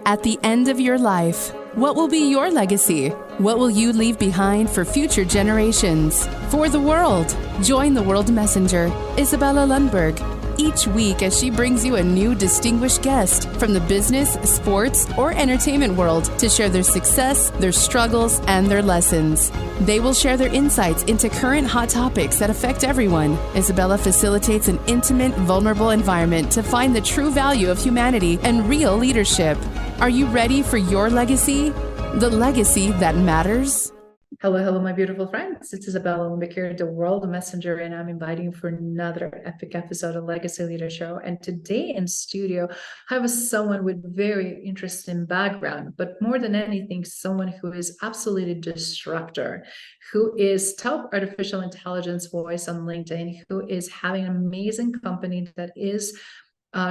At the end of your life, what will be your legacy? What will you leave behind for future generations? For the world, join the World Messenger, Izabela Lundberg, each week as she brings you a new distinguished guest from the business, sports, or entertainment world to share their success, their struggles, and their lessons. They will share their insights into current hot topics that affect everyone. Izabela facilitates an intimate, vulnerable environment to find the true value of humanity and real leadership. Are you ready for your legacy? The legacy that matters? Hello, my beautiful friends. It's Izabela Lundberg here, the World Messenger, and I'm inviting you for another epic episode of Legacy Leader Show. And today in studio, I have someone with very interesting background, but more than anything, someone who is absolutely disruptor, who is top artificial intelligence voice on LinkedIn, who is having an amazing company that is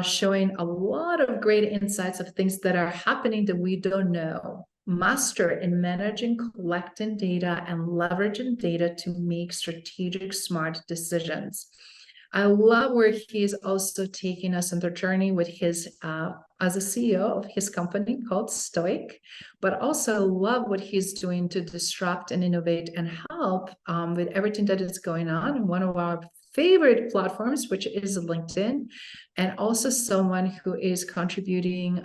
showing a lot of great insights of things that are happening that we don't know. Master in managing, collecting data, and leveraging data to make strategic, smart decisions. I love where he's also taking us on the journey with his, as a CEO of his company called STOIC, but also love what he's doing to disrupt and innovate and help with everything that is going on in one of our favorite platforms, which is LinkedIn, and also someone who is contributing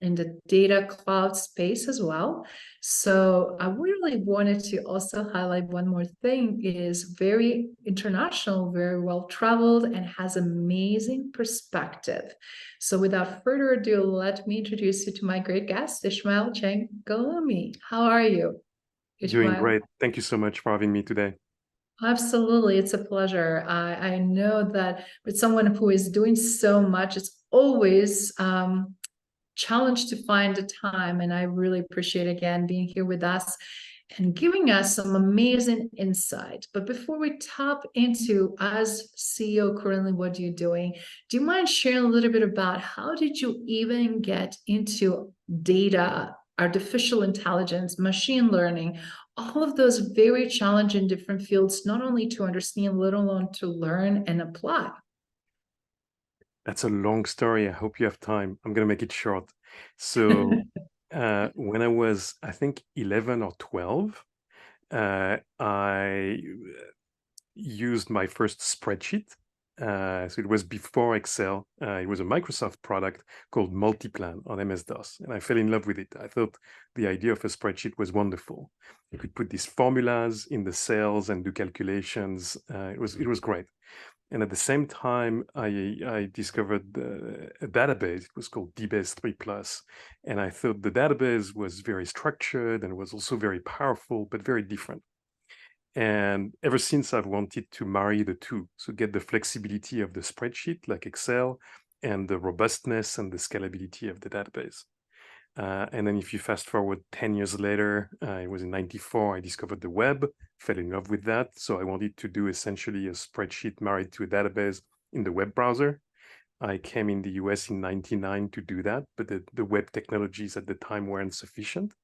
in the data cloud space as well. So I really wanted to also highlight one more thing: is very international, very well traveled, and has amazing perspective. So without further ado, let me introduce you to my great guest, Ismael Chang Ghalimi. How are you, Ismael? Doing great. Thank you so much for having me today. Absolutely. It's a pleasure. I know that with someone who is doing so much, it's always challenge to find the time. And I really appreciate, again, being here with us and giving us some amazing insight. But before we tap into, as CEO currently, what you're doing, do you mind sharing a little bit about how did you even get into data, artificial intelligence, machine learning, all of those very challenging different fields, not only to understand, let alone to learn and apply? That's a long story. I hope you have time. I'm going to make it short. So when I was, I think, 11 or 12, I used my first spreadsheet. So it was before Excel. It was a Microsoft product called Multiplan on MS-DOS, and I fell in love with it. I thought the idea of a spreadsheet was wonderful. You could put these formulas in the cells and do calculations. It was great. And at the same time, I discovered a database. It was called DBase 3+. And I thought the database was very structured and was also very powerful, but very different. And ever since, I've wanted to marry the two. So get the flexibility of the spreadsheet like Excel and the robustness and the scalability of the database. And then if you fast forward 10 years later, it was in 94, I discovered the web, fell in love with that. So I wanted to do essentially a spreadsheet married to a database in the web browser. I came in the US in 99 to do that, but the web technologies at the time weren't sufficient.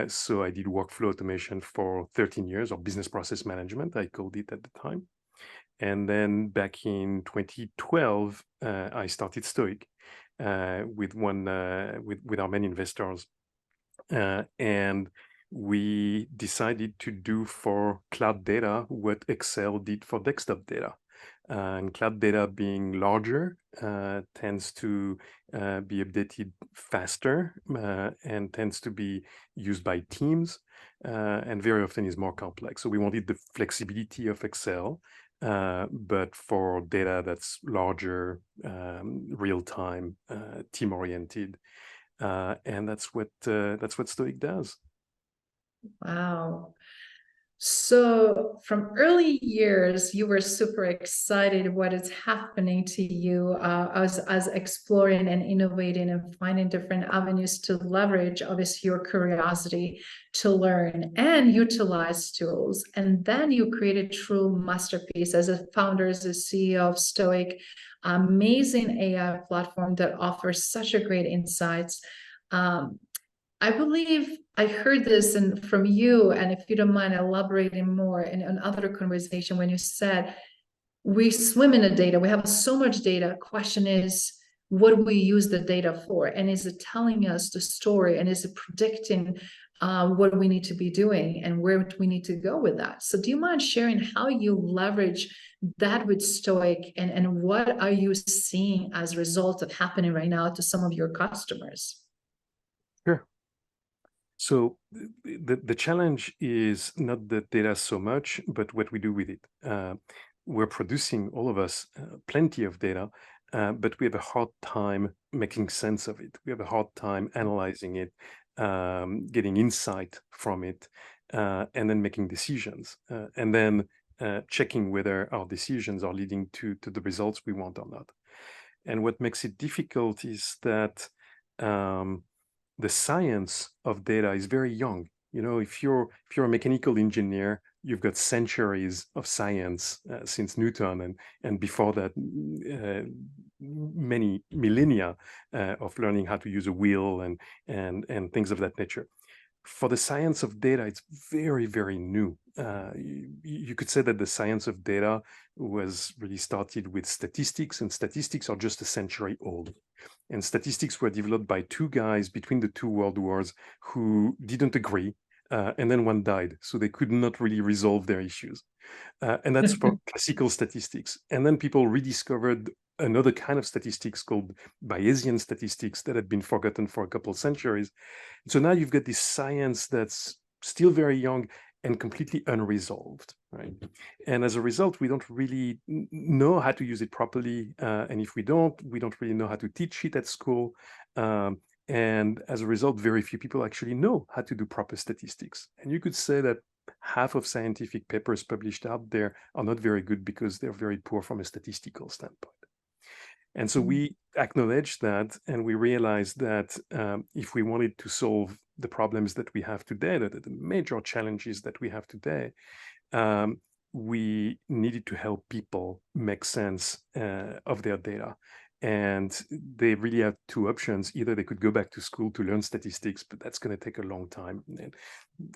So I did workflow automation for 13 years, or business process management, I called it at the time. And then back in 2012, I started STOIC. With our main investors, and we decided to do for cloud data what Excel did for desktop data. And cloud data being larger tends to be updated faster and tends to be used by teams and very often is more complex. So we wanted the flexibility of Excel, but for data that's larger, real-time, team-oriented, and that's what STOIC does. Wow. So from early years, you were super excited what is happening to you as exploring and innovating and finding different avenues to leverage, obviously, your curiosity to learn and utilize tools. And then you created true masterpiece as a founder, as a CEO of STOIC, amazing AI platform that offers such a great insights. I believe I heard this from you, and if you don't mind elaborating more in another conversation, when you said we swim in the data, we have so much data. Question is, what we use the data for, and is it telling us the story, and is it predicting what we need to be doing and where we need to go with that. So do you mind sharing how you leverage that with STOIC, and what are you seeing as a result of happening right now to some of your customers? Sure. So the challenge is not the data so much, but what we do with it. We're producing, all of us, plenty of data, but we have a hard time making sense of it. We have a hard time analyzing it, getting insight from it, and then making decisions, and then checking whether our decisions are leading to the results we want or not. And what makes it difficult is that the science of data is very young. You know, if you're a mechanical engineer, you've got centuries of science since Newton, and before that, many millennia of learning how to use a wheel and things of that nature. For the science of data, it's very, very new. You could say that the science of data was really started with statistics, and statistics are just a century old. And statistics were developed by two guys between the two world wars who didn't agree, and then one died, so they could not really resolve their issues. And that's for classical statistics. And then people rediscovered another kind of statistics called Bayesian statistics that had been forgotten for a couple of centuries. So now you've got this science that's still very young and completely unresolved, right? And as a result, we don't really know how to use it properly. And if we don't really know how to teach it at school. And as a result, very few people actually know how to do proper statistics. And you could say that half of scientific papers published out there are not very good because they're very poor from a statistical standpoint. And so we acknowledge that, and we realize that if we wanted to solve the problems that we have today, that the major challenges that we have today, we needed to help people make sense of their data. And they really have two options. Either they could go back to school to learn statistics, but that's going to take a long time. And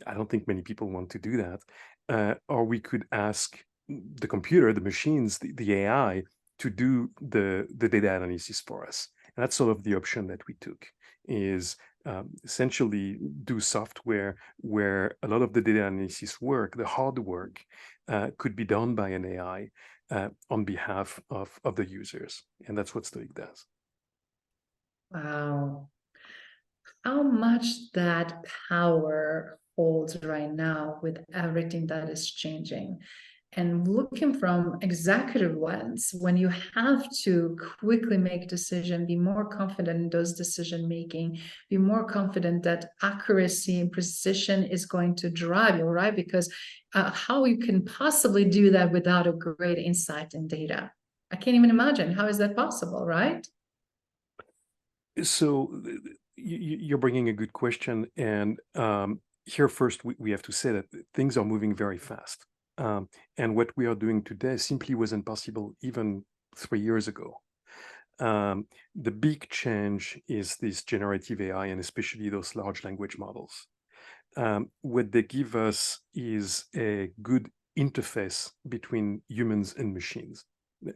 I don't think many people want to do that. Or we could ask the computer, the machines, the AI, to do the data analysis for us. And that's sort of the option that we took, is essentially do software where a lot of the data analysis work, the hard work, could be done by an AI on behalf of the users. And that's what STOIC does. Wow. How much that power holds right now with everything that is changing. And looking from executive lens, when you have to quickly make decision, be more confident in those decision making, be more confident that accuracy and precision is going to drive you, right? Because how you can possibly do that without a great insight and data? I can't even imagine. How is that possible, right? So you're bringing a good question. And here first, we have to say that things are moving very fast. And what we are doing today simply wasn't possible even 3 years ago. The big change is this generative AI, and especially those large language models. What they give us is a good interface between humans and machines.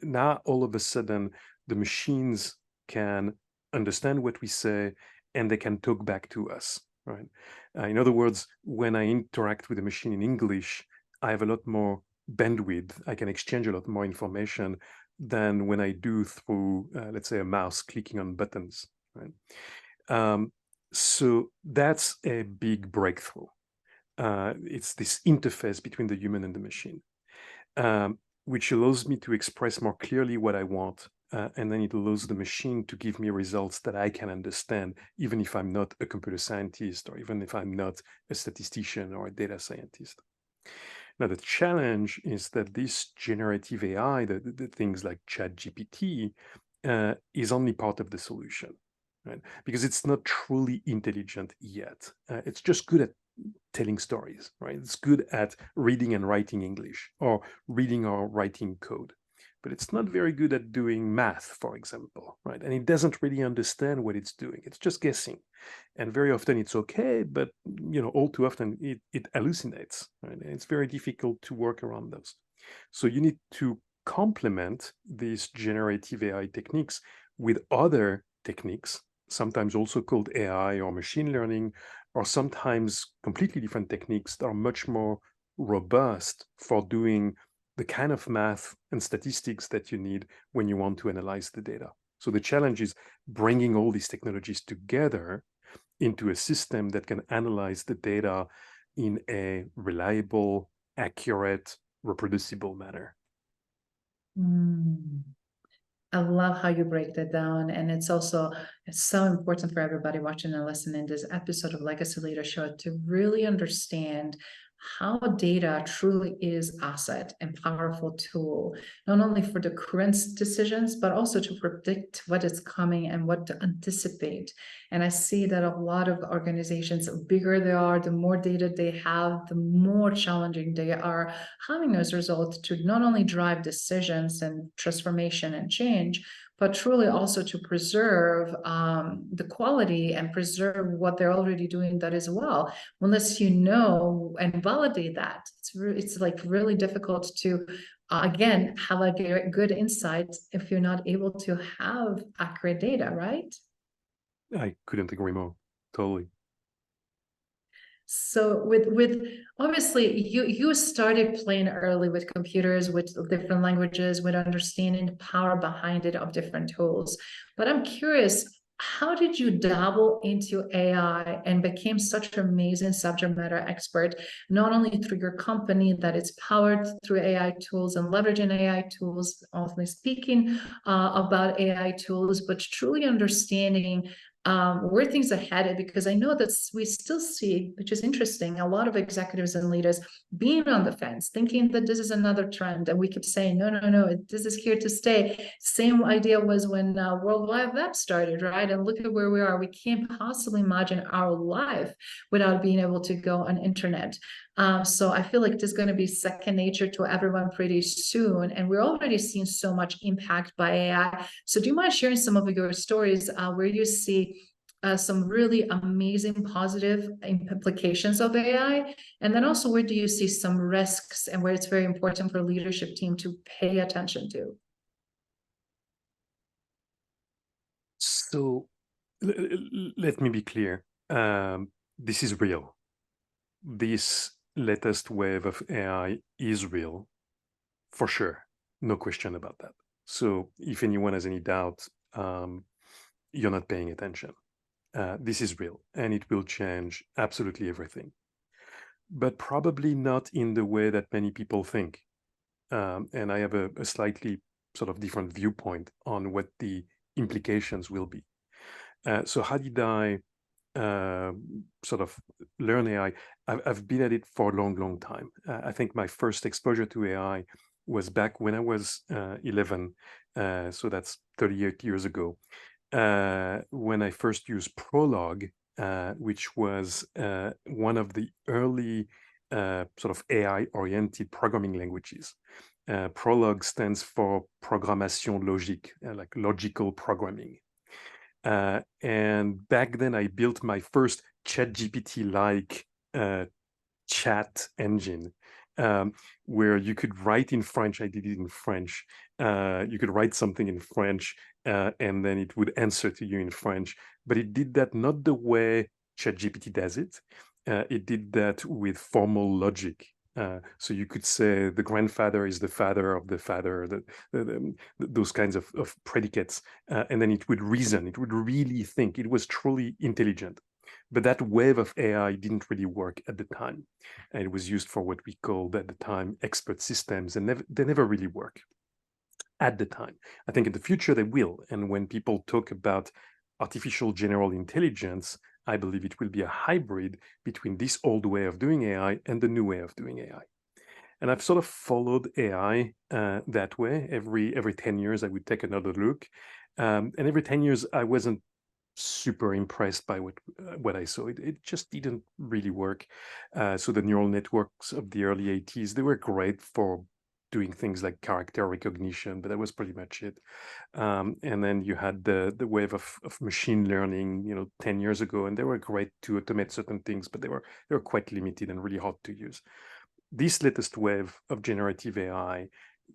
Now, all of a sudden, the machines can understand what we say, and they can talk back to us, right? In other words, when I interact with a machine in English, I have a lot more bandwidth. I can exchange a lot more information than when I do through, let's say, a mouse clicking on buttons, right? So that's a big breakthrough. It's this interface between the human and the machine, which allows me to express more clearly what I want. And then it allows the machine to give me results that I can understand, even if I'm not a computer scientist, or even if I'm not a statistician or a data scientist. Now, the challenge is that this generative AI, the things like ChatGPT, is only part of the solution, right? Because it's not truly intelligent yet. It's just good at telling stories, right? It's good at reading and writing English, or reading or writing code. But it's not very good at doing math, for example, right? And it doesn't really understand what it's doing. It's just guessing. And very often it's okay, but all too often it hallucinates, right? And it's very difficult to work around those. So you need to complement these generative AI techniques with other techniques, sometimes also called AI or machine learning, or sometimes completely different techniques that are much more robust for doing the kind of math and statistics that you need when you want to analyze the data. So the challenge is bringing all these technologies together into a system that can analyze the data in a reliable, accurate, reproducible manner. I love how you break that down. And it's so important for everybody watching and listening to this episode of Legacy Leadership to really understand how data truly is asset and powerful tool, not only for the current decisions, but also to predict what is coming and what to anticipate. And I see that a lot of organizations, the bigger they are, the more data they have, the more challenging they are having those results to not only drive decisions and transformation and change, but truly also to preserve the quality and preserve what they're already doing that as well. Unless you know and validate that, it's like really difficult to again have a good insight if you're not able to have accurate data, right? I couldn't agree more. Totally. So with obviously you started playing early with computers, with different languages, with understanding the power behind it of different tools. But I'm curious, how did you dabble into AI and became such an amazing subject matter expert, not only through your company that it's powered through AI tools and leveraging AI tools, ultimately speaking about AI tools, but truly understanding where things are headed, because I know that we still see, which is interesting, a lot of executives and leaders being on the fence, thinking that this is another trend, and we keep saying, no, this is here to stay. Same idea was when World Wide Web started, right? And look at where we are. We can't possibly imagine our life without being able to go on internet. So I feel like this is going to be second nature to everyone pretty soon. And we're already seeing so much impact by AI. So do you mind sharing some of your stories where you see some really amazing positive implications of AI? And then also, where do you see some risks and where it's very important for leadership team to pay attention to? So let me be clear. This is real. This latest wave of AI is real, for sure. No question about that. So if anyone has any doubt, you're not paying attention. This is real, and it will change absolutely everything, but probably not in the way that many people think. And I have a slightly sort of different viewpoint on what the implications will be. So how did I sort of learn AI? I've been at it for a long time. I think my first exposure to AI was back when I was 11. So that's 38 years ago. When I first used Prolog, which was one of the early sort of AI-oriented programming languages. Prolog stands for Programmation Logique, like logical programming. And back then, I built my first ChatGPT-like chat engine, where you could write in French. I did it in French. You could write something in French, and then it would answer to you in French. But it did that not the way ChatGPT does it. It did that with formal logic. So you could say the grandfather is the father of the father, those kinds of predicates. And then it would reason. It would really think. It was truly intelligent. But that wave of AI didn't really work at the time. And it was used for what we called at the time expert systems, and they never really work at the time. I think in the future they will. And when people talk about artificial general intelligence, I believe it will be a hybrid between this old way of doing AI and the new way of doing AI. And I've sort of followed AI that way. Every 10 years, I would take another look. And every 10 years, I wasn't super impressed by what I saw. It just didn't really work. So the neural networks of the early 80s, they were great for doing things like character recognition, but that was pretty much it. And then you had the wave of machine learning, 10 years ago, and they were great to automate certain things, but they were quite limited and really hard to use. This latest wave of generative AI,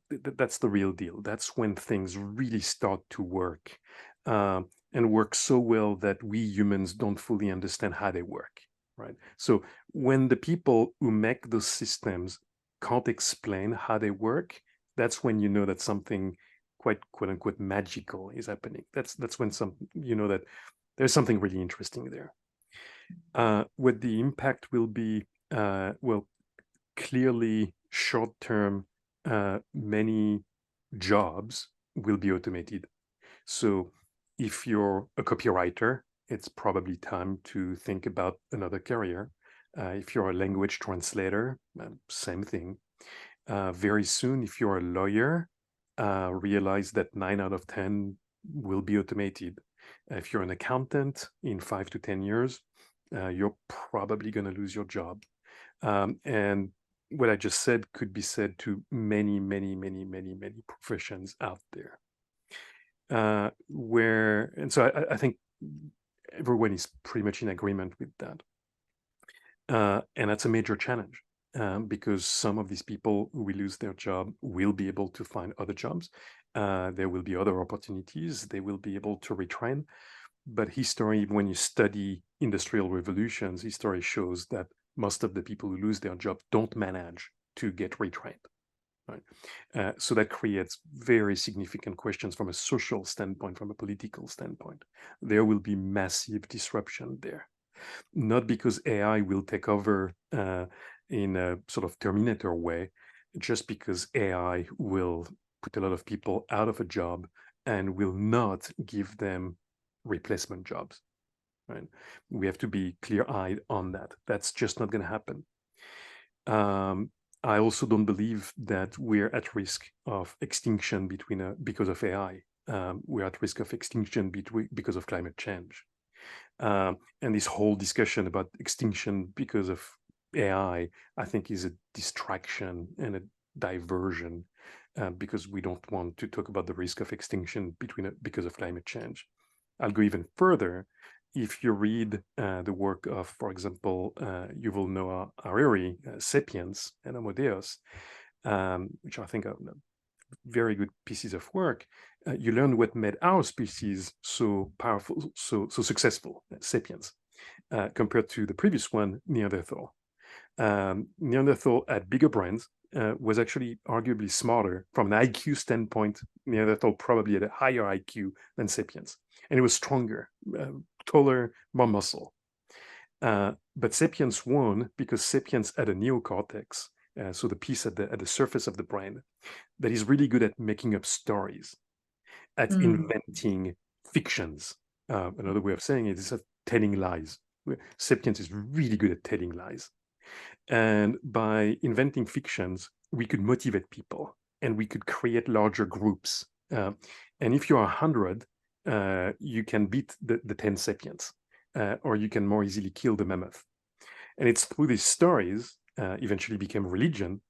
that's the real deal. That's when things really start to work. and work so well that we humans don't fully understand how they work, right? So when the people who make those systems can't explain how they work, that's when you know that something quite quote unquote magical is happening. That's when that there's something really interesting there. What the impact will be, well, clearly short term, many jobs will be automated. So if you're a copywriter, it's probably time to think about another career. If you're a language translator, same thing. Very soon, if you're a lawyer, realize that 9 out of 10 will be automated. If you're an accountant, in 5 to 10 years, you're probably going to lose your job. And what I just said could be said to many, many, many, many, many professions out there. So I think everyone is pretty much in agreement with that. And that's a major challenge because some of these people who will lose their job will be able to find other jobs. There will be other opportunities. They will be able to retrain. But history, when you study industrial revolutions, history shows that most of the people who lose their job don't manage to get retrained. Right? So that creates very significant questions from a social standpoint, from a political standpoint. There will be massive disruption there. Not because AI will take over in a sort of Terminator way, just because AI will put a lot of people out of a job and will not give them replacement jobs. Right? We have to be clear-eyed on that. That's just not going to happen. I also don't believe that we're at risk of extinction because of AI. We're at risk of extinction because of climate change. And this whole discussion about extinction because of AI, I think, is a distraction and a diversion because we don't want to talk about the risk of extinction because of climate change. I'll go even further. If you read the work of, for example, Yuval Noah Harari, *Sapiens* and *Homo Deus*, which I think are very good pieces of work, you learn what made our species so powerful, so successful, *Sapiens*, compared to the previous one, Neanderthal. Neanderthal had bigger brains, was actually arguably smarter from an IQ standpoint. Neanderthal probably had a higher IQ than *Sapiens*, and it was stronger, taller, more muscle. But *Sapiens* won because *Sapiens* had a neocortex, so the piece at the surface of the brain, that is really good at making up stories, at inventing fictions. Another way of saying it is at telling lies. *Sapiens* is really good at telling lies. And by inventing fictions, we could motivate people and we could create larger groups. And if you're 100, you can beat the 10 sapiens, or you can more easily kill the mammoth. And it's through these stories eventually became religion,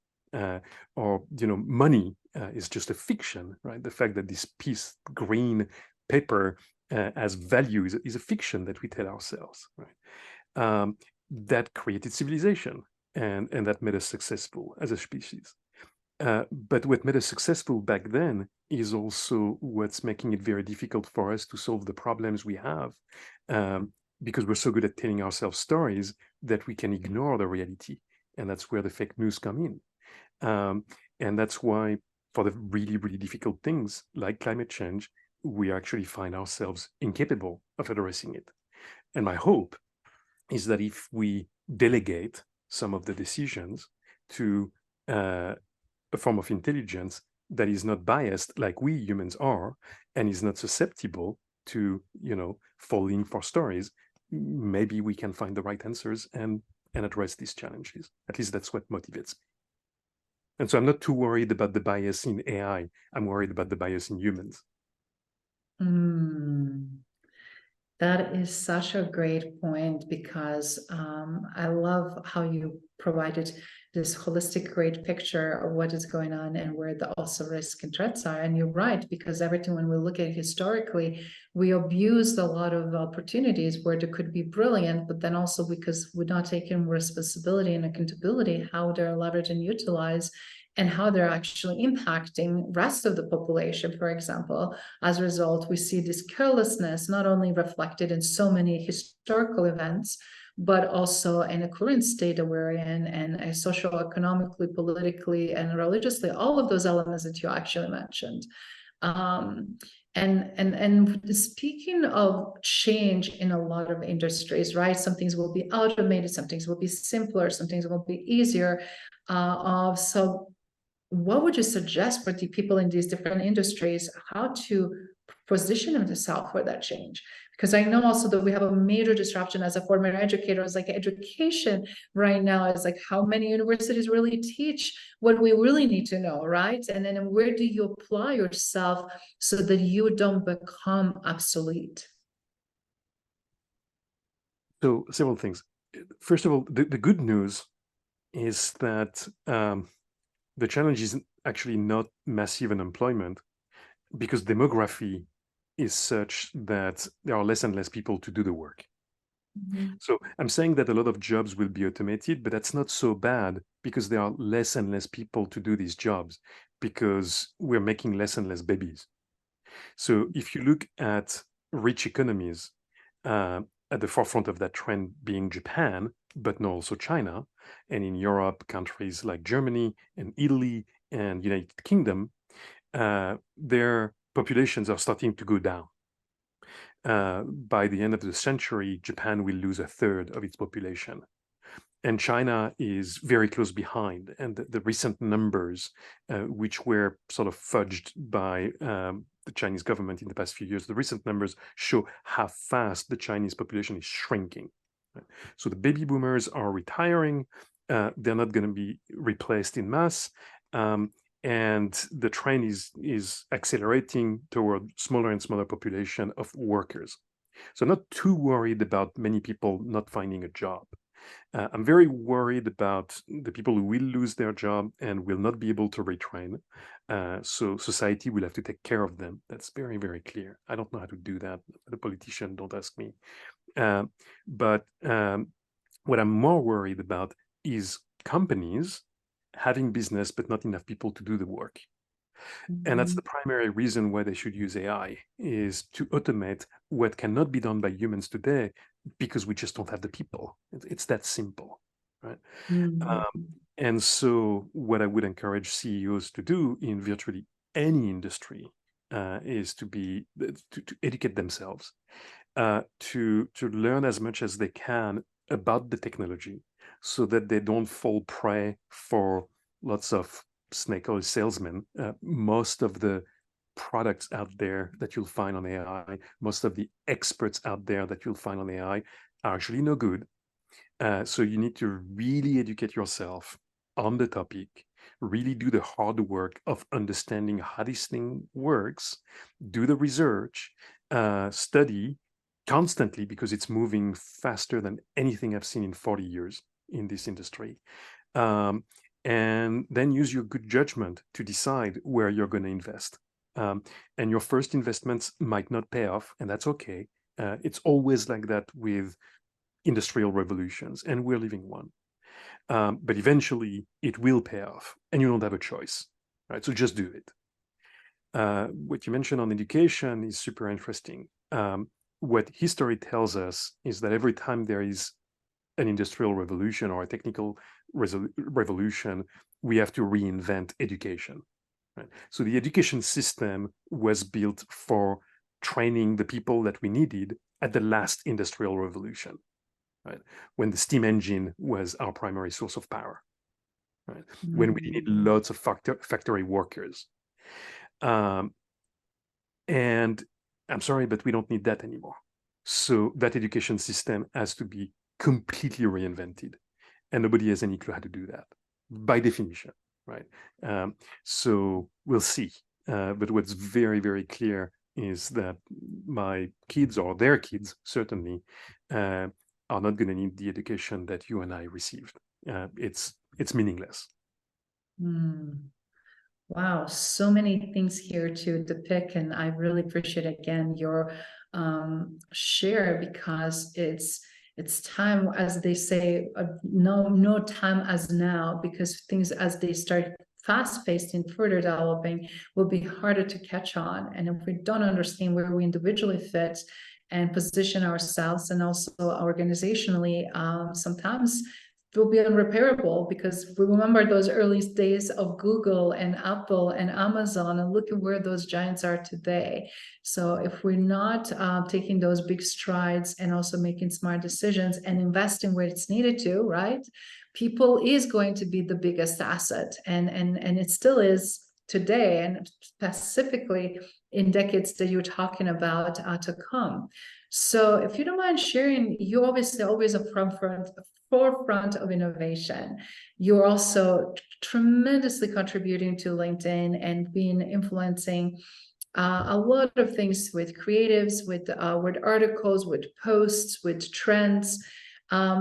or money is just a fiction, right? The fact that this piece green paper has value is a fiction that we tell ourselves, right? That created civilization, and that made us successful as a species. But what made us successful back then is also what's making it very difficult for us to solve the problems we have, because we're so good at telling ourselves stories that we can ignore the reality. And that's where the fake news come in. And that's why for the really, really difficult things like climate change, we actually find ourselves incapable of addressing it. And my hope is that if we delegate some of the decisions to a form of intelligence that is not biased like we humans are, and is not susceptible to, falling for stories, maybe we can find the right answers and address these challenges. At least that's what motivates me. And so I'm not too worried about the bias in AI. I'm worried about the bias in humans. That is such a great point, because I love how you provided this holistic, great picture of what is going on and where the also risk and threats are. And you're right, because everything, when we look at it historically, we abused a lot of opportunities where there could be brilliant, but then also because we're not taking responsibility and accountability, how they're leveraged and utilized. and how they're actually impacting rest of the population, for example. As a result, we see this carelessness not only reflected in so many historical events, but also in the current state that we're in, and socio-economically, politically, and religiously, all of those elements that you actually mentioned. And speaking of change in a lot of industries, right? Some things will be automated, some things will be simpler, some things will be easier. So what would you suggest for the people in these different industries, how to position themselves for that change? Because I know also that we have a major disruption as a former educator. It's like education right now is like how many universities really teach what we really need to know, right? And then where do you apply yourself so that you don't become obsolete? So several things. First of all, the good news is that the challenge is actually not massive unemployment, because demography is such that there are less and less people to do the work. Mm-hmm. So I'm saying that a lot of jobs will be automated, but that's not so bad, because there are less and less people to do these jobs, because we're making less and less babies. So if you look at rich economies, at the forefront of that trend being Japan, but not also China, and in Europe, countries like Germany and Italy and United Kingdom, their populations are starting to go down. By the end of the century, Japan will lose a third of its population. And China is very close behind. And the recent numbers, which were sort of fudged by the Chinese government in the past few years, the recent numbers show how fast the Chinese population is shrinking. Right? So the baby boomers are retiring. They're not going to be replaced in mass. And the trend is accelerating toward smaller and smaller population of workers. So I'm not too worried about many people not finding a job. I'm very worried about the people who will lose their job and will not be able to retrain. So society will have to take care of them. That's very, very clear. I don't know how to do that. The politician, don't ask me. But what I'm more worried about is companies having business, but not enough people to do the work. And that's the primary reason why they should use AI, is to automate what cannot be done by humans today, because we just don't have the people. It's that simple, right? And so what I would encourage CEOs to do in virtually any industry is to educate themselves, to learn as much as they can about the technology, so that they don't fall prey for lots of snake oil salesmen. Most of the products out there that you'll find on AI, most of the experts out there that you'll find on AI are actually no good. So you need to really educate yourself on the topic, really do the hard work of understanding how this thing works, do the research, study constantly, because it's moving faster than anything I've seen in 40 years in this industry. And then use your good judgment to decide where you're going to invest. And your first investments might not pay off, and that's okay. It's always like that with industrial revolutions, and we're living one. But eventually it will pay off, and you don't have a choice, right? So just do it. What you mentioned on education is super interesting. What history tells us is that every time there is an industrial revolution or a technical revolution, we have to reinvent education. Right? So the education system was built for training the people that we needed at the last industrial revolution, right? When the steam engine was our primary source of power, right? When we needed lots of factory workers. And I'm sorry, but we don't need that anymore. So that education system has to be completely reinvented, and nobody has any clue how to do that by definition, right? So we'll see. But what's very, very clear is that my kids, or their kids certainly, are not going to need the education that you and I received. It's meaningless. Wow, so many things here to pick, and I really appreciate again your share, because it's time, as they say, no time as now, because things as they start fast-paced and further developing, will be harder to catch on. And if we don't understand where we individually fit and position ourselves, and also organizationally, sometimes will be unrepairable, because we remember those early days of Google and Apple and Amazon, and look at where those giants are today. So if we're not taking those big strides and also making smart decisions and investing where it's needed to, right? People is going to be the biggest asset, and it still is today, and specifically in decades that you're talking about to come. So if you don't mind sharing, you obviously always a forefront of innovation. You're also tremendously contributing to LinkedIn and being influencing a lot of things with creatives, with articles, with posts, with trends.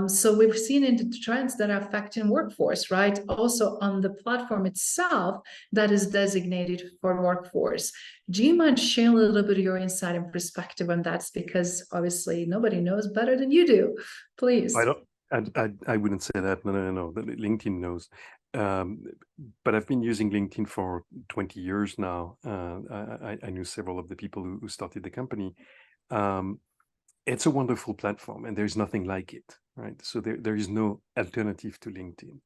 So we've seen into the trends that are affecting workforce, right? Also on the platform itself that is designated for workforce. Do you mind sharing a little bit of your insight and perspective on that? Because obviously nobody knows better than you do. Please. I wouldn't say that. No. LinkedIn knows. But I've been using LinkedIn for 20 years now. I knew several of the people who started the company. It's a wonderful platform, and there's nothing like it, right? So there is no alternative to LinkedIn.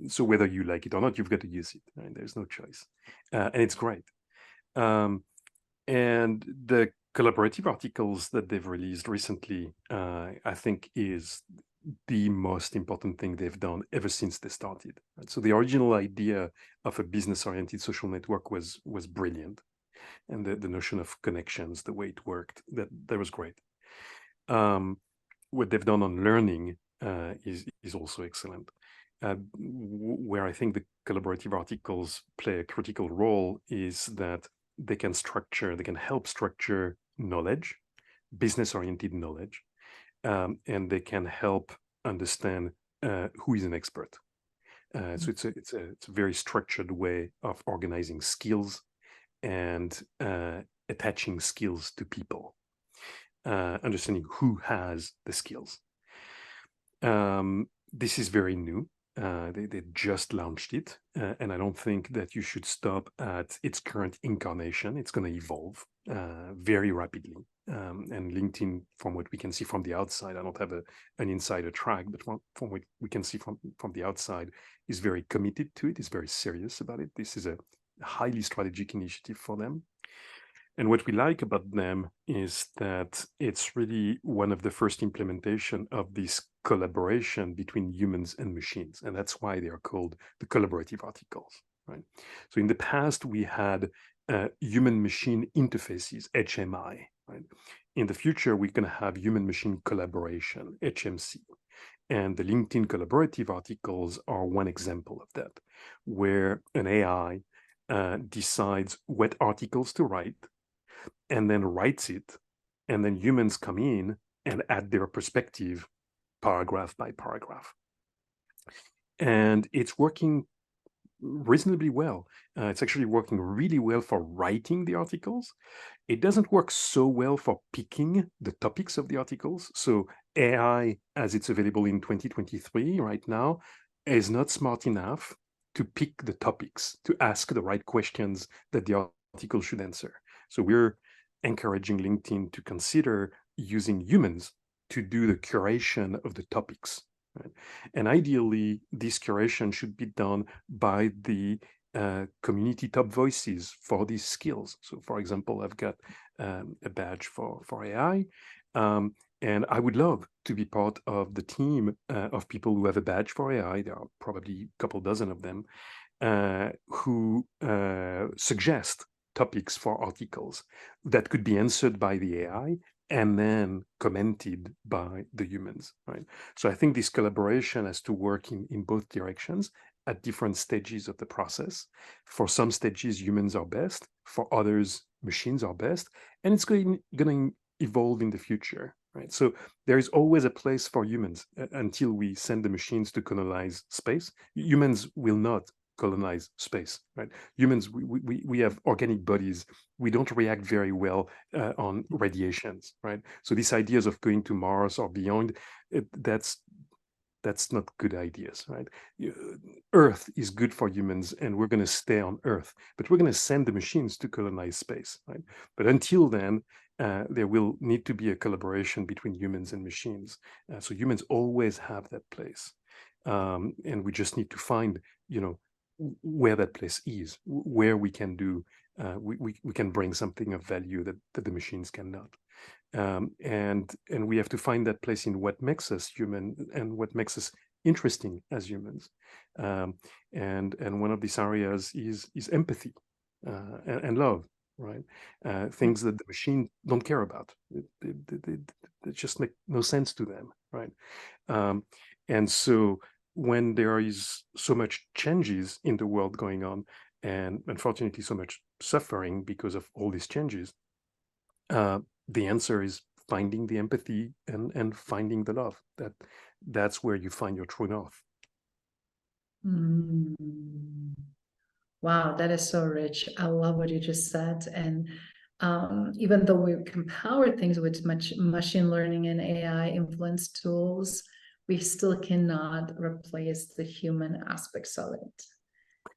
So whether you like it or not, you've got to use it, right? There's no choice. And it's great. And the collaborative articles that they've released recently, I think is the most important thing they've done ever since they started. Right? So the original idea of a business-oriented social network was brilliant. And the notion of connections, the way it worked, that was great. What they've done on learning is also excellent. Where I think the collaborative articles play a critical role is that they can help structure knowledge, business-oriented knowledge, and they can help understand who is an expert. So it's a very structured way of organizing skills and attaching skills to people, understanding who has the skills. This is very new. They just launched it, and I don't think that you should stop at its current incarnation. It's going to evolve very rapidly. And LinkedIn, from what we can see from the outside, I don't have an insider track, but from what we can see from the outside, is very committed to it, is very serious about it. This is a highly strategic initiative for them. And what we like about them is that it's really one of the first implementation of this collaboration between humans and machines. And that's why they are called the collaborative articles, right? So in the past, we had human-machine interfaces, HMI, right? In the future, we're going to have human-machine collaboration, HMC. And the LinkedIn collaborative articles are one example of that, where an AI decides what articles to write, and then writes it, and then humans come in and add their perspective paragraph by paragraph. And it's working reasonably well. It's actually working really well for writing the articles. It doesn't work so well for picking the topics of the articles. So AI, as it's available in 2023 right now, is not smart enough to pick the topics, to ask the right questions that the article should answer. So we're encouraging LinkedIn to consider using humans to do the curation of the topics. Right? And ideally, this curation should be done by the community top voices for these skills. So for example, I've got a badge for AI, and I would love to be part of the team of people who have a badge for AI. There are probably a couple dozen of them who suggest topics for articles that could be answered by the AI and then commented by the humans, right? So I think this collaboration has to work in both directions at different stages of the process. For some stages, humans are best. For others, machines are best. And it's going to evolve in the future, right? So there is always a place for humans until we send the machines to colonize space. Humans will not colonize space, right? Humans, we have organic bodies. We don't react very well on radiations, right? So these ideas of going to Mars or beyond, that's That's not good ideas, right? Earth is good for humans, and we're going to stay on Earth, but we're going to send the machines to colonize space, right? But until then, there will need to be a collaboration between humans and machines. So humans always have that place, and we just need to find, where that place is, where we can do, we can bring something of value that the machines cannot. And we have to find that place in what makes us human and what makes us interesting as humans. And one of these areas is empathy and love, right? Things that the machine don't care about. It just make no sense to them, right? And so when there is so much changes in the world going on, and unfortunately so much suffering because of all these changes, the answer is finding the empathy and finding the love. That's where you find your true north. Wow, that is so rich. I love what you just said. And even though we can power things with machine learning and AI influenced tools, we still cannot replace the human aspects of it.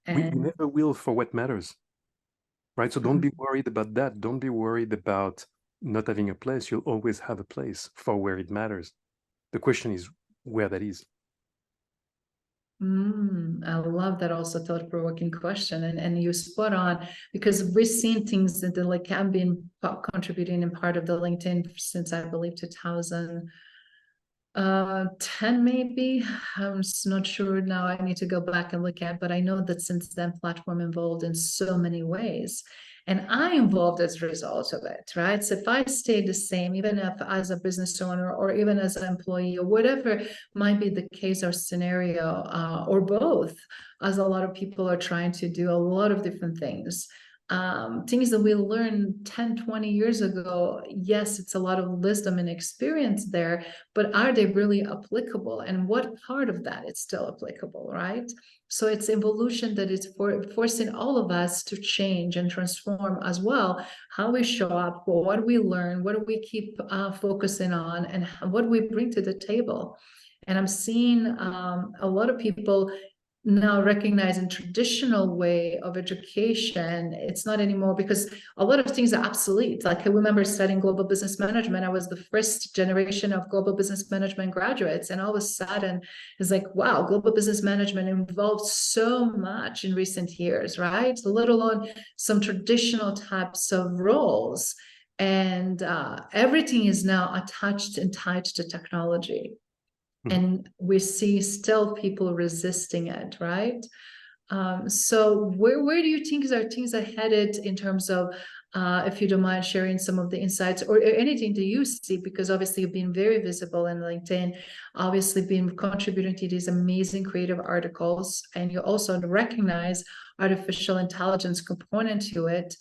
And we never will, for what matters, right? So don't be worried about that. Don't be worried about not having a place. You'll always have a place for where it matters. The question is where that is. I love that also thought-provoking question, and you spot on, because we've seen things that have been contributing in part of the LinkedIn since I believe 2010 maybe. I'm not sure now. I need to go back and look at, but I know that since then platform evolved in so many ways, and I involved as a result of it, right? So if I stay the same, even if as a business owner or even as an employee or whatever might be the case or scenario, or both, as a lot of people are trying to do a lot of different things. Things that we learned 10, 20 years ago, yes, it's a lot of wisdom and experience there, but are they really applicable? And what part of that is still applicable, right? So it's evolution that is forcing all of us to change and transform as well, how we show up, what we learn, what do we keep focusing on, and what we bring to the table. And I'm seeing a lot of people now recognizing traditional way of education. It's not anymore, because a lot of things are obsolete. Like I remember studying global business management. I was the first generation of global business management graduates, and all of a sudden it's like, wow, global business management involves so much in recent years, right? Let alone some traditional types of roles, and everything is now attached and tied to technology. And we see still people resisting it, right? So where do you think things are headed in terms of, if you don't mind sharing some of the insights or anything that you see, because obviously you've been very visible in LinkedIn, obviously been contributing to these amazing creative articles, and you also recognize artificial intelligence component to it.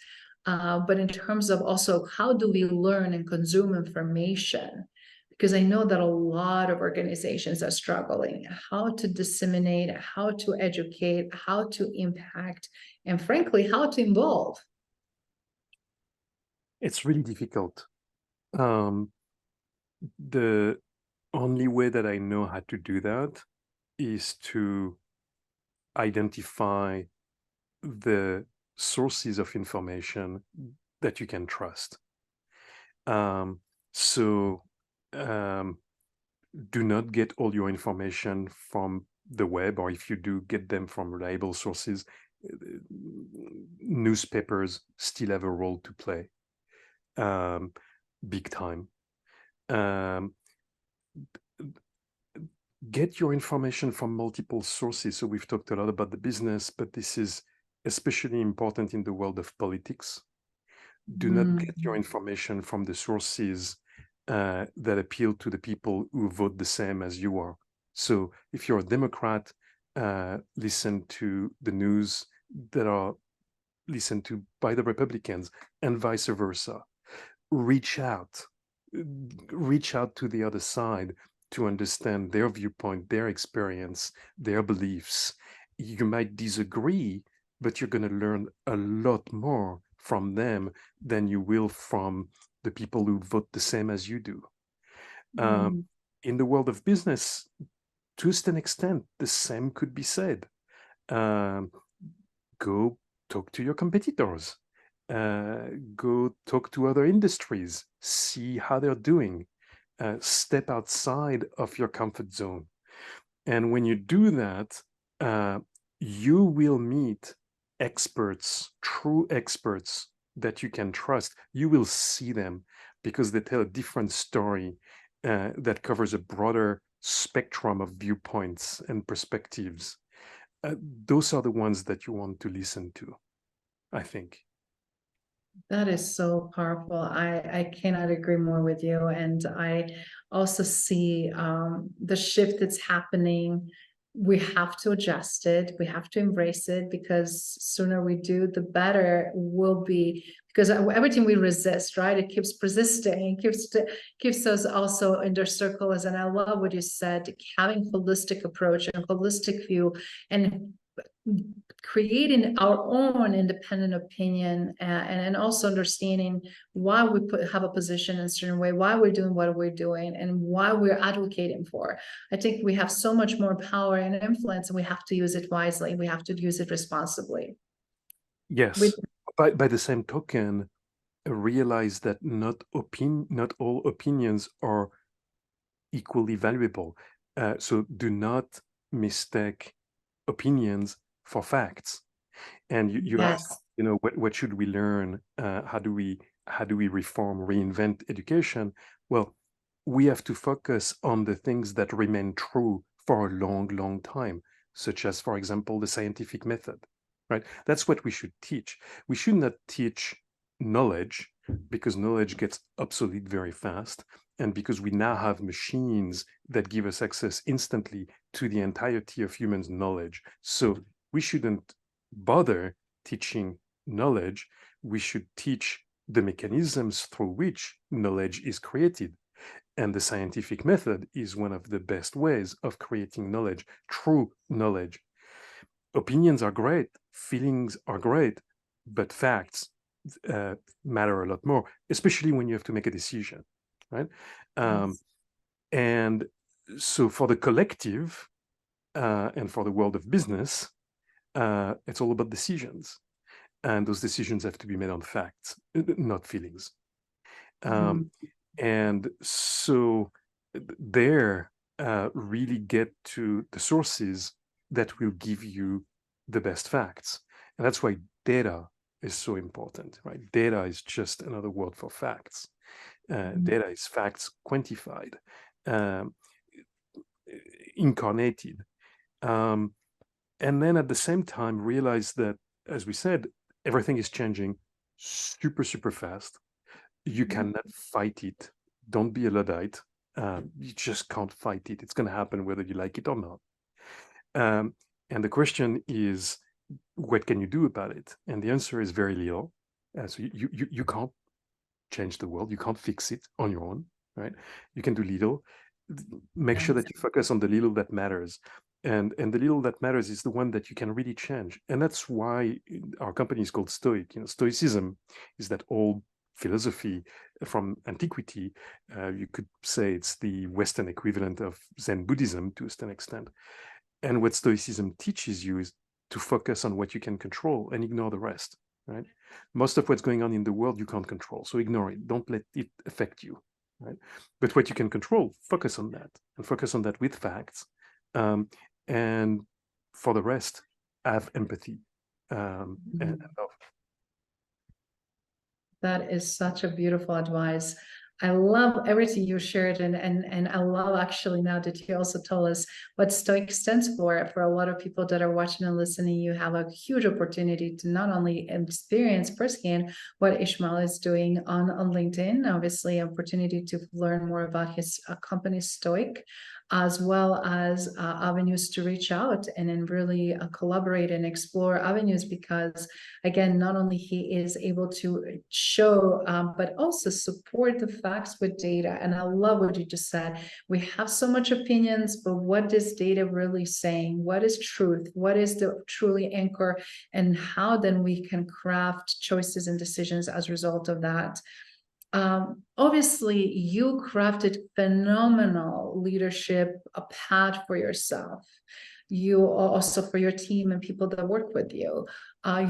But in terms of also how do we learn and consume information? Because I know that a lot of organizations are struggling how to disseminate, how to educate, how to impact, and frankly, how to involve. It's really difficult. The only way that I know how to do that is to identify the sources of information that you can trust. Do not get all your information from the web, or if you do, get them from reliable sources. Newspapers still have a role to play, big time. Get your information from multiple sources. So we've talked a lot about the business, but this is especially important in the world of politics. Do not get your information from the sources that appeal to the people who vote the same as you are. So if you're a Democrat, listen to the news that are listened to by the Republicans, and vice versa. Reach out to the other side to understand their viewpoint, their experience, their beliefs. You might disagree, but you're going to learn a lot more from them than you will from the people who vote the same as you do. In the world of business, to a certain extent, the same could be said. Go talk to your competitors. Go talk to other industries. See how they're doing. Step outside of your comfort zone. And when you do that, you will meet experts, true experts that you can trust. You will see them because they tell a different story that covers a broader spectrum of viewpoints and perspectives. Those are the ones that you want to listen to, I think. That is so powerful. I cannot agree more with you. And I also see the shift that's happening. We have to adjust it. We have to embrace it, because sooner we do, the better we'll be. Because everything we resist, right? It keeps persisting. It keeps us also in their circles. And I love what you said, having holistic approach and holistic view, and creating our own independent opinion, and also understanding why we have a position in a certain way, why we're doing what we're doing, and why we're advocating for. I think we have so much more power and influence, and we have to use it wisely. We have to use it responsibly. Yes. By the same token, realize that not all opinions are equally valuable. So do not mistake opinions for facts. And you Yes. ask, what should we learn? How do we reform, reinvent education? Well, we have to focus on the things that remain true for a long, long time, such as, for example, the scientific method, right? That's what we should teach. We should not teach knowledge, because knowledge gets obsolete very fast, and because we now have machines that give us access instantly to the entirety of humans' knowledge. So we shouldn't bother teaching knowledge. We should teach the mechanisms through which knowledge is created. And the scientific method is one of the best ways of creating knowledge, true knowledge. Opinions are great, feelings are great, but facts matter a lot more, especially when you have to make a decision, right? Yes. And so for the collective and for the world of business, it's all about decisions. And those decisions have to be made on facts, not feelings. And so there, really get to the sources that will give you the best facts. And that's why data is so important, right? Data is just another word for facts. Data is facts quantified, incarnated. And then at the same time, realize that, as we said, everything is changing super, super fast. You cannot fight it. Don't be a Luddite. You just can't fight it. It's going to happen whether you like it or not. And the question is, what can you do about it? And the answer is very little. So you can't change the world. You can't fix it on your own, right? You can do little. Make sure that you focus on the little that matters. And the little that matters is the one that you can really change. And that's why our company is called STOIC. Stoicism is that old philosophy from antiquity. You could say it's the Western equivalent of Zen Buddhism to a certain extent. And what Stoicism teaches you is to focus on what you can control and ignore the rest, right? Most of what's going on in the world you can't control, so ignore it. Don't let it affect you, right? But what you can control, focus on that, and focus on that with facts. And for the rest, have empathy and love. That is such a beautiful advice. I love everything you shared, and I love actually now that you also told us what STOIC stands for. For a lot of people that are watching and listening, you have a huge opportunity to not only experience firsthand what Ismael is doing on LinkedIn, obviously opportunity to learn more about his company STOIC, as well as avenues to reach out and then really collaborate and explore avenues, because again, not only he is able to show, but also support the facts with data. And I love what you just said. We have so much opinions, but what is data really saying? What is truth? What is the truly anchor? And how then we can craft choices and decisions as a result of that. Obviously, you crafted phenomenal leadership a path for yourself. You also for your team and people that work with you.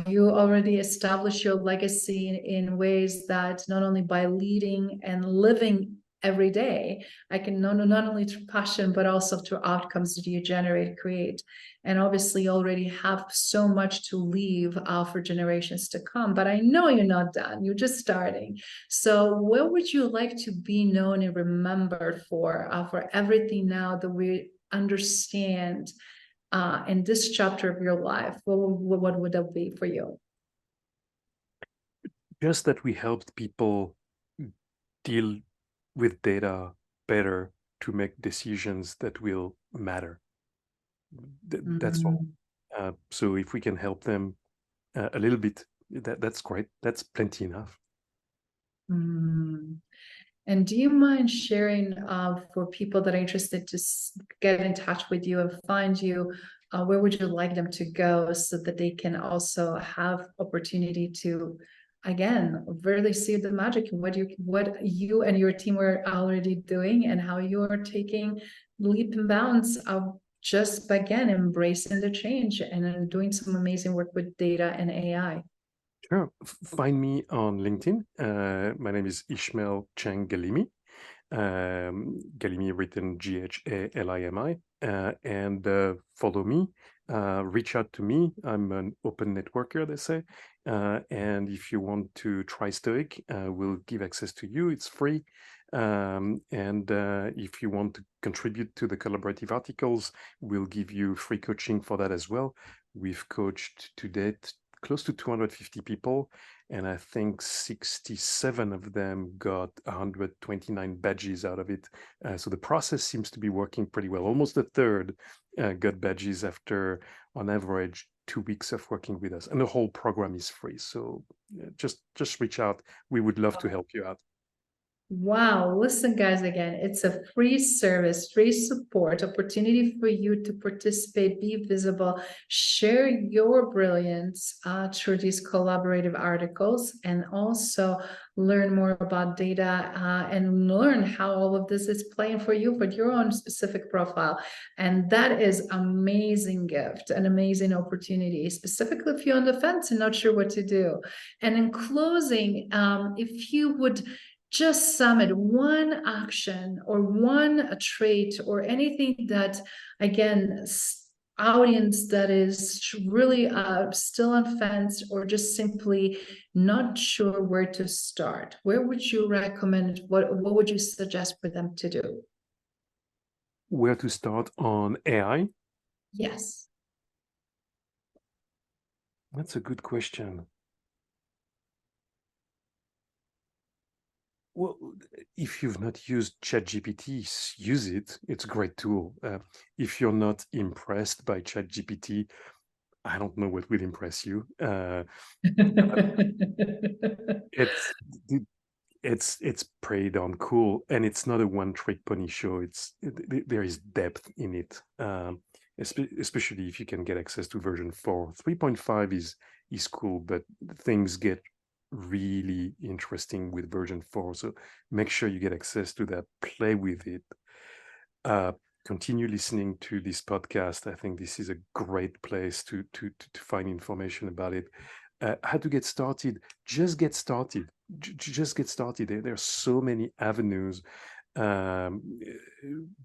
You already established your legacy in ways that not only by leading and living every day, I can not only through passion, but also through outcomes that you generate, create. And obviously you already have so much to leave for generations to come. But I know you're not done. You're just starting. So what would you like to be known and remembered for everything now that we understand in this chapter of your life? What would that be for you? Just that we helped people deal with data better to make decisions that will matter. That's all. So if we can help them a little bit, that's great. That's plenty enough. And do you mind sharing for people that are interested to get in touch with you and find you, where would you like them to go so that they can also have opportunity to, again, really see the magic in what you and your team were already doing and how you are taking leap and bounds of just, again, embracing the change and doing some amazing work with data and AI? Sure. Find me on LinkedIn. My name is Ismael Chang Ghalimi. Ghalimi written Ghalimi. And follow me. Reach out to me. I'm an open networker, they say. And if you want to try STOIC, we'll give access to you. It's free. And if you want to contribute to the collaborative articles, we'll give you free coaching for that as well. We've coached to date close to 250 people, and I think 67 of them got 129 badges out of it. So the process seems to be working pretty well. Almost a third got badges after, on average, 2 weeks of working with us, and the whole program is free. So just reach out. We would love to help you out. Wow. Listen, guys, again, it's a free service, free support, opportunity for you to participate, be visible, share your brilliance through these collaborative articles, and also learn more about data and learn how all of this is playing for you, for your own specific profile. And that is amazing gift, an amazing opportunity, specifically if you're on the fence and not sure what to do. And in closing, if you would just summit one action or one trait or anything that, again, audience that is really still on fence or just simply not sure where to start, where would you recommend, what would you suggest for them to do? Where to start on AI? Yes. That's a good question. Well, if you've not used ChatGPT, use it. It's a great tool. If you're not impressed by ChatGPT, I don't know what will impress you. It's pretty darn cool, and it's not a one-trick pony show. There is depth in it, especially if you can get access to version 4. 3.5 is cool, but things get really interesting with version 4. So make sure you get access to that. Play with it. Continue listening to this podcast. I think this is a great place to find information about it. How to get started? Just get started. Just get started. There are so many avenues.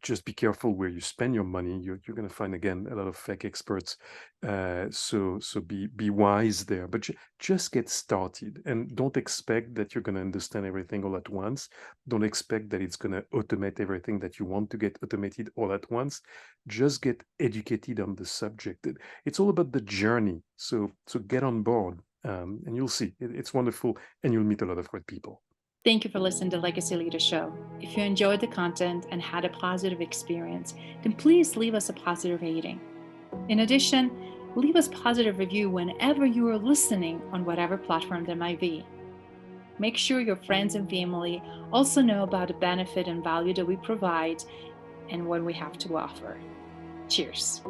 Just be careful where you spend your money. You're going to find, again, a lot of fake experts. So be wise there. But just get started, and don't expect that you're going to understand everything all at once. Don't expect that it's going to automate everything that you want to get automated all at once. Just get educated on the subject. It's all about the journey. So get on board, and you'll see it's wonderful, and you'll meet a lot of great people. Thank you for listening to Legacy Leader Show. If you enjoyed the content and had a positive experience, then please leave us a positive rating. In addition, leave us a positive review whenever you are listening on whatever platform there might be. Make sure your friends and family also know about the benefit and value that we provide and what we have to offer. Cheers.